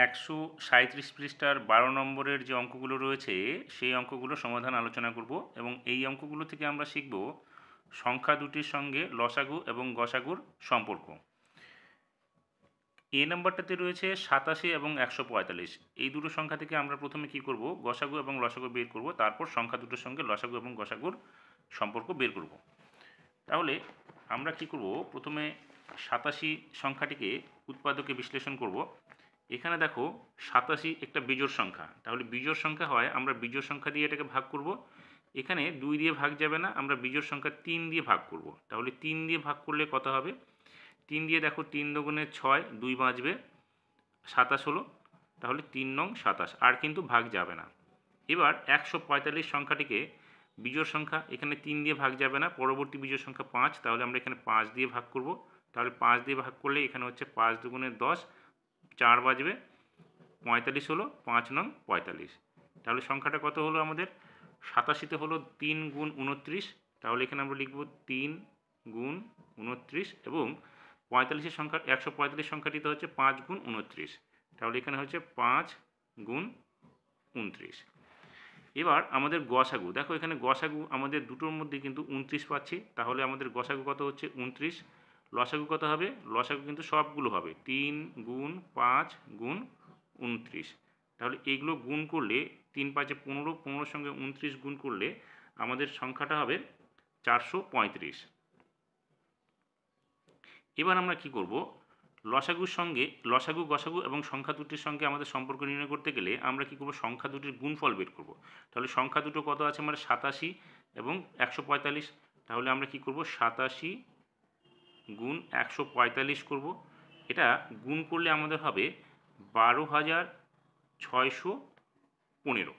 137 পৃষ্ঠার 12 নম্বরের যে অঙ্কগুলো রয়েছে সেই অঙ্কগুলো সমাধান আলোচনা করব এবং এই অঙ্কগুলো থেকে আমরা শিখব সংখ্যা দুটির সঙ্গে লসাগু এবং গসাগুর সম্পর্ক। এ নাম্বারটাতে রয়েছে 87 এবং 145। এই দুটো সংখ্যা থেকে আমরা প্রথমে কি করব, গসাগু এবং লসাগু বের করব, তারপর সংখ্যা দুটোর সঙ্গে লসাগু এবং গসাগুর সম্পর্ক বের করব। তাহলে আমরা কি করব, প্রথমে 87 সংখ্যাটিকে উৎপাদকে বিশ্লেষণ করব। এখানে দেখো 87 একটা বিজোড় সংখ্যা, তাহলে বিজোড় সংখ্যা হয় আমরা বিজোড় সংখ্যা দিয়ে এটাকে ভাগ করব। এখানে 2 দিয়ে ভাগ যাবে না, আমরা বিজোড় সংখ্যা 3 দিয়ে ভাগ করব। তাহলে 3 দিয়ে ভাগ করলে কত হবে, 3 দিয়ে দেখো 3 দুগুণে 6, 2 বাঁচবে, 27 হলো, তাহলে 3 নং 27, আর কিন্তু ভাগ যাবে না। এবার 145 সংখ্যাটিকে বিজোড় সংখ্যা, এখানে 3 দিয়ে ভাগ যাবে না, পরবর্তী বিজোড় সংখ্যা 5, তাহলে আমরা এখানে 5 দিয়ে ভাগ করব। তাহলে 5 দিয়ে ভাগ করলে এখানে হচ্ছে 5 দুগুণে 10, 4 বাজবে, 45 হলো, 5 নং 45। তাহলে সংখ্যাটা কত হলো আমাদের, 87তে হলো 3 গুণ 29, তাহলে এখানে আমরা লিখব 3 গুণ 29, এবং 45 সংখ্যা 145 সংখ্যাটিতে হচ্ছে 5 গুণ 29, তাহলে এখানে হচ্ছে 5 গুণ 29। এবার আমাদের গসাগু, দেখো এখানে গসাগু আমাদের দুটোর মধ্যে কিন্তু 29 পাচ্ছি, তাহলে আমাদের গসাগু কত হচ্ছে 29। লসাগু কত হবে, লসাগু কিন্তু সবগুলো হবে 3 গুণ 5 গুণ 29, তাহলে এইগুলো গুণ করলে 3 5 15, 15 সঙ্গে 29 গুণ করলে আমাদের সংখ্যাটা হবে 435। এবার আমরা কি করব, লসাগুর সঙ্গে লসাগু, গসাগু এবং সংখ্যা দুটির সঙ্গে আমাদের সম্পর্ক নির্ণয় করতে গেলে আমরা কি করব, সংখ্যা দুটির গুণফল বের করব। তাহলে সংখ্যা দুটো কত আছে আমার, 87 এবং 145, তাহলে আমরা কি করব, 87 গুণ 145 করব। এটা গুণ করলে আমাদের হবে 12,615।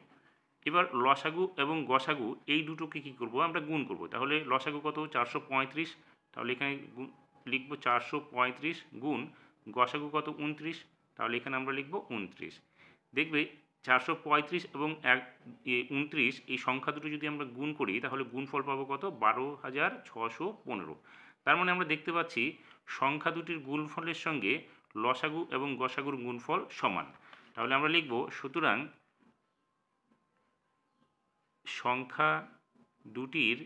এবার লসাগু এবং গসাগু এই দুটোকে কি করব, আমরা গুণ করব। তাহলে লসাগু কত, 435, তাহলে এখানে লিখব 435 গুণ গসাগু কত 29, তাহলে এখানে আমরা লিখব 29। দেখবে 435 এবং 29 এই সংখ্যা দুটো যদি আমরা গুণ করি তাহলে গুণফল পাবো কত, 12,615। তার মানে আমরা দেখতে পাচ্ছি সংখ্যা দুটির গুণফলের সঙ্গে লসাগু এবং গসাগুর গুণফল সমান। তাহলে আমরা লিখব, সুতরাং সংখ্যা দুটির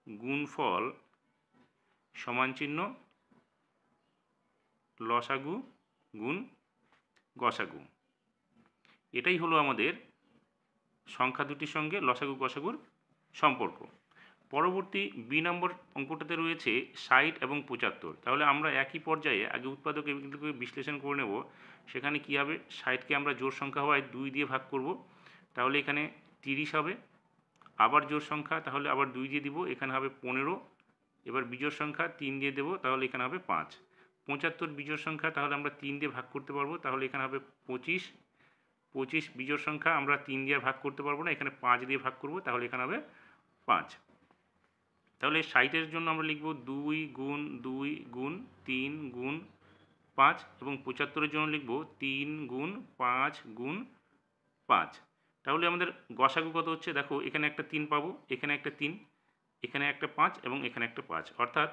গুণফল সমান চিহ্ন লসাগু গুণ গসাগু। এটাই হলো আমাদের সংখ্যা দুটির সঙ্গে লসাগু গসাগুর সম্পর্ক। পরবর্তী বি নম্বর অঙ্কটাতে রয়েছে 60 এবং 75। তাহলে আমরা একই পর্যায়ে আগে উৎপাদক এগুলোকে বিশ্লেষণ করে নেব। সেখানে কী হবে, 60কে আমরা জোড় সংখ্যা হওয়ায় 2 দিয়ে ভাগ করব, তাহলে এখানে 30 হবে। আবার জোড় সংখ্যা, তাহলে আবার 2 দিয়ে দিব, এখানে হবে 15। এবার বিজোড় সংখ্যা 3 দিয়ে দেবো, তাহলে এখানে হবে 5। 75 বিজোড় সংখ্যা, তাহলে আমরা 3 দিয়ে ভাগ করতে পারবো, তাহলে এখানে হবে 25। 25 বিজোড় সংখ্যা আমরা 3 দিয়ে ভাগ করতে পারবো না, এখানে 5 দিয়ে ভাগ করব, তাহলে এখানে হবে 5। তাহলে 60-এর জন্য আমরা লিখব 2 গুণ 2 গুণ 3 গুণ 5, এবং 75-এর জন্য লিখব 3 গুণ 5 গুণ 5। তাহলে আমাদের গসাগু কত হচ্ছে, দেখো এখানে একটা 3 পাবো, এখানে একটা 3, এখানে একটা 5 এবং এখানে একটা 5, অর্থাৎ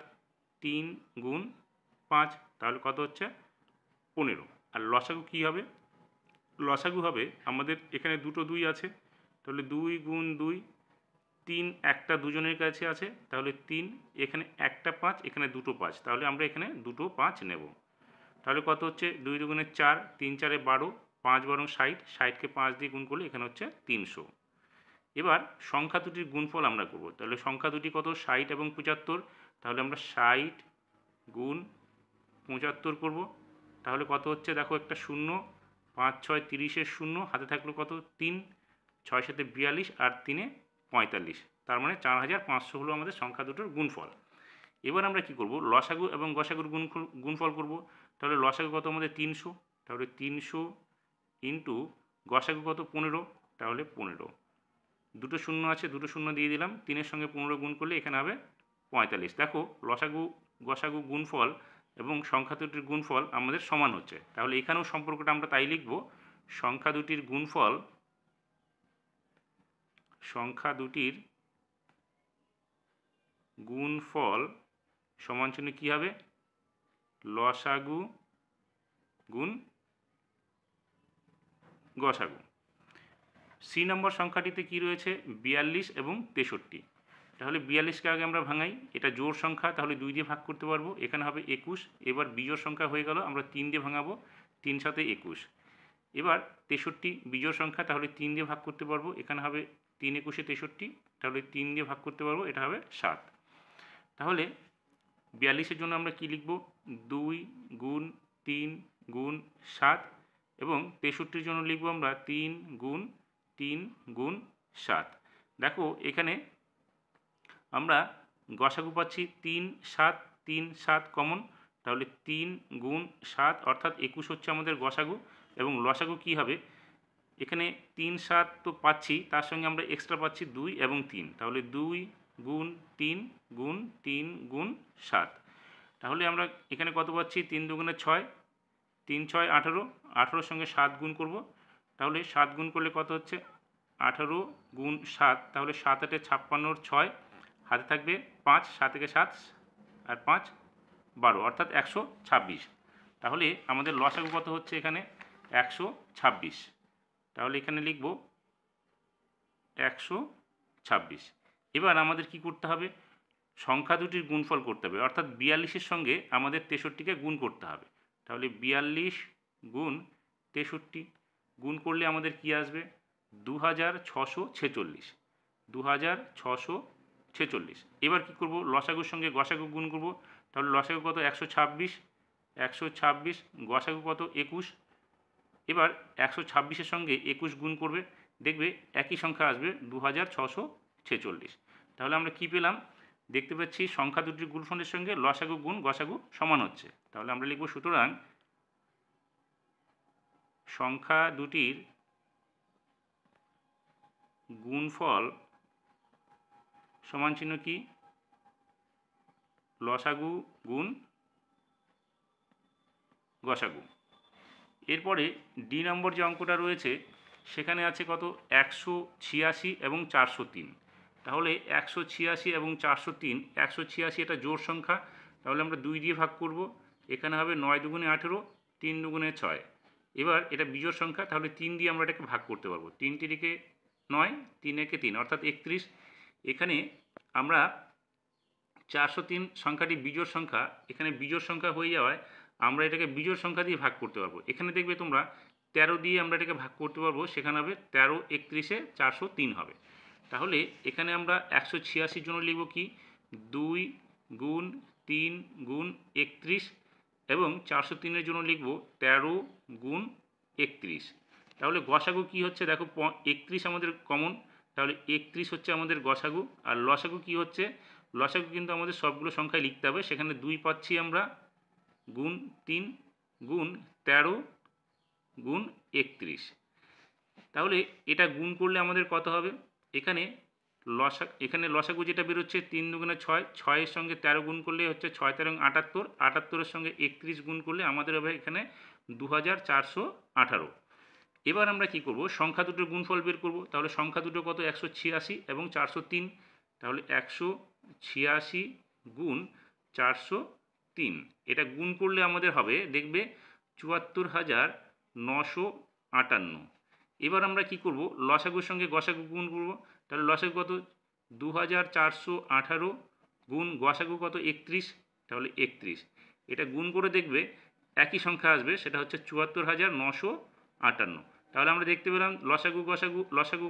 3 গুণ 5, তাহলে কত হচ্ছে 15। আর লসাগু কী হবে, লসাগু হবে আমাদের এখানে দুটো 2 আছে, তাহলে 2 গুণ 2, 3 একটা দুজনের কাছে আছে, তাহলে 3, এখানে একটা 5, এখানে দুটো 5, তাহলে আমরা এখানে দুটো 5 নেব। তাহলে কত হচ্ছে, 2 দুগুণে 4, 3 4 12, 5 বরং 60, 60কে 5 দিয়ে গুণ করলে এখানে হচ্ছে 300। এবার সংখ্যা দুটির গুণফল আমরা করব। তাহলে সংখ্যা দুটি কত, 60 এবং 75, তাহলে আমরা 60 গুণ 75 করব। তাহলে কত হচ্ছে, দেখো একটা 0, 5 6 30-এর 0, হাতে থাকলো কত 3, 6 7 42, আর 3 45, তার মানে 4500 হলো আমাদের সংখ্যা দুটোর গুণফল। এবার আমরা কি করব, লসাগু এবং গসাগুর গুণফল করব। তাহলে লসাগু কত আমাদের 300, তাহলে 300 ইন্টু গসাগু কত 15, তাহলে 15। দুটো শূন্য আছে, দুটো শূন্য দিয়ে দিলাম, 3-এর সঙ্গে 15 গুণ করলে এখানে হবে 45। দেখো লসাগু গসাগু গুণফল এবং সংখ্যা দুটির গুণফল আমাদের সমান হচ্ছে, তাহলে এখানেও সম্পর্কটা আমরা তাই লিখব, সংখ্যা দুটির গুণফল সমান চিহ্ন কী হবে, লসাগু গুণ গসাগু। সি নম্বর সংখ্যাটিতে কি রয়েছে 42 এবং 63। তাহলে 42কে আগে আমরা ভাঙাই, এটা জোড় সংখ্যা, তাহলে 2 দিয়ে ভাগ করতে পারবো, এখানে হবে 21। এবার বিজোড় সংখ্যা হয়ে গেল, আমরা 3 দিয়ে ভাঙাবো, 3 সাথে 21। এবার 63 বিজোড় সংখ্যা, তাহলে 3 দিয়ে ভাগ করতে পারবো, এখানে হবে 3 21 63, তাহলে 3 দিয়ে ভাগ করতে পারবো, এটা হবে 7। তাহলে 42-এর জন্য আমরা কি লিখব 2 গুণ 3 গুণ 7, এবং 63-র জন্য লিখব আমরা 3 গুণ 3 গুণ 7। দেখো এখানে আমরা গসাগু পাচ্ছি 3 7, 3 7 কমন, তাহলে 3 গুণ 7 অর্থাৎ 21 হচ্ছে আমাদের গসাগু, এবং লসাগু কি হবে, এখানে 3 7 তো পাচ্ছি, তার সঙ্গে আমরা এক্সট্রা পাচ্ছি 2 এবং 3, তাহলে 2 গুণ 3 গুণ 3 গুণ 7। তাহলে আমরা এখানে কত পাচ্ছি 3 দুগুণে 6, 3 6 18, 18-র সঙ্গে 7 গুণ করব, তাহলে 7 গুণ করলে কত হচ্ছে 18 গুণ 7, তাহলে 7 8 56, 6 হাতে থাকবে 5, 7 থেকে 7 আর 5 12, অর্থাৎ 126। তাহলে আমাদের লসাগু কত হচ্ছে এখানে 126। তাহলে এখানে লিখব 126। এবার আমাদের কি করতে হবে, সংখ্যা দুটির গুণফল করতে হবে, অর্থাৎ 42-এর সঙ্গে আমাদের 63-কে গুণ করতে হবে। তাহলে 42 গুণ 63 গুণ করলে আমাদের কি আসবে 2646, 2646। এবার কি করব, লসাগুর সঙ্গে গসাগু গুণ করব, তাহলে লসাগু কত 126, 126 গসাগু কত 21। এবার 126-এর সঙ্গে 21 গুণ করবে, দেখবে একই সংখ্যা আসবে 2646। তাহলে আমরা কি পেলাম, দেখতে পাচ্ছি সংখ্যা দুটির গুণফলের সঙ্গে লসাগু গুণ গসাগু সমান হচ্ছে। তাহলে আমরা লিখব সুতরাং সংখ্যা দুটির গুণফল সমান চিহ্ন কি লসাগু গুণ গসাগু। এরপরে ডি নম্বর যে অঙ্কটা রয়েছে সেখানে আছে কত 186 এবং 403। তাহলে 186 এবং 403, 186 এটা জোড় সংখ্যা, তাহলে আমরা 2 দিয়ে ভাগ করব, এখানে হবে 9 দুগুণে 18, 3 দুগুণে 6। এবার এটা বিজোড় সংখ্যা, তাহলে 3 দিয়ে আমরা এটাকে ভাগ করতে পারবো, 3 তিরিকে 9, 3 একে 3 অর্থাৎ 31। এখানে আমরা 403 সংখ্যাটি বিজোড় সংখ্যা, এখানে বিজোড় সংখ্যা হয়ে যাওয়ায় আমরা এটাকে বিজোড় সংখ্যা দিয়ে ভাগ করতে পারবো। এখানে দেখবে তোমরা 13 দিয়ে আমরা এটাকে ভাগ করতে পারবো, সেখানে হবে 13 31-এ 403 হবে। তাহলে এখানে আমরা 186-র জন্য লিখব কি 2 গুণ 3 গুণ 31, এবং 403-এর জন্য লিখব 13 গুণ 31। তাহলে গসাগু কি হচ্ছে দেখো 31 আমাদের কমন, তাহলে 31 হচ্ছে আমাদের গসাগু। আর লসাগু কি হচ্ছে, লসাগু কিন্তু আমাদের সবগুলো সংখ্যায় লিখতে হবে, সেখানে 2 পাচ্ছি আমরা গুণ 3 গুণ 13 গুণ 31। তাহলে এটা গুণ করলে আমাদের কত হবে, এখানে লসাগু যেটা বেরোচ্ছে 3 দুগুণে 6, 6-এর সঙ্গে 13 গুণ করলে হচ্ছে 6 13 78, 78-এর সঙ্গে 31 গুণ করলে আমাদের হবে এখানে 2418। এবার আমরা কি করব, সংখ্যা দুটোর গুণফল বের করব। তাহলে সংখ্যা দুটো কত 186 এবং 403, তাহলে 186 গুণ 403 এটা গুণ করলে আমাদের হবে দেখবে 74,958। এবার আমরা কি করব, লসাগুর সঙ্গে গসাগু গুণ করব, তাহলে লসাগু কত 2418 গুণ গসাগু কত 31, তাহলে 31। এটা গুণ করে দেখবে একই সংখ্যা আসবে, সেটা হচ্ছে 74,958। তাহলে আমরা দেখতে পেলাম লসাগু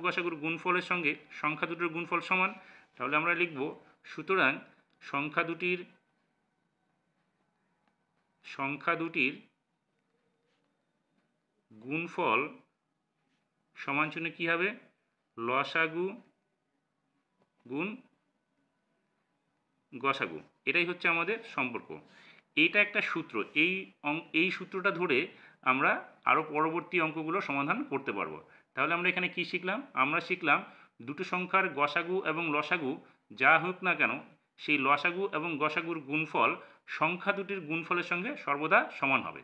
গসাগুর গুণফলের সঙ্গে সংখ্যা দুটোর গুণফল সমান। তাহলে আমরা লিখব সুতরাং সংখ্যা দুটির গুণফল সমান চিহ্ন কী হবে লসাগু গুণ গসাগু। এটাই হচ্ছে আমাদের সম্পর্ক। এইটা একটা সূত্র, এই সূত্রটা ধরে আমরা আরও পরবর্তী অঙ্কগুলো সমাধান করতে পারবো। তাহলে আমরা এখানে কি শিখলাম, আমরা শিখলাম দুটো সংখ্যার গসাগু এবং লসাগু যা হোক না কেন, সেই লসাগু এবং গসাগুর গুণফল সংখ্যা দুটির গুণফলের সঙ্গে সর্বদা সমান হবে।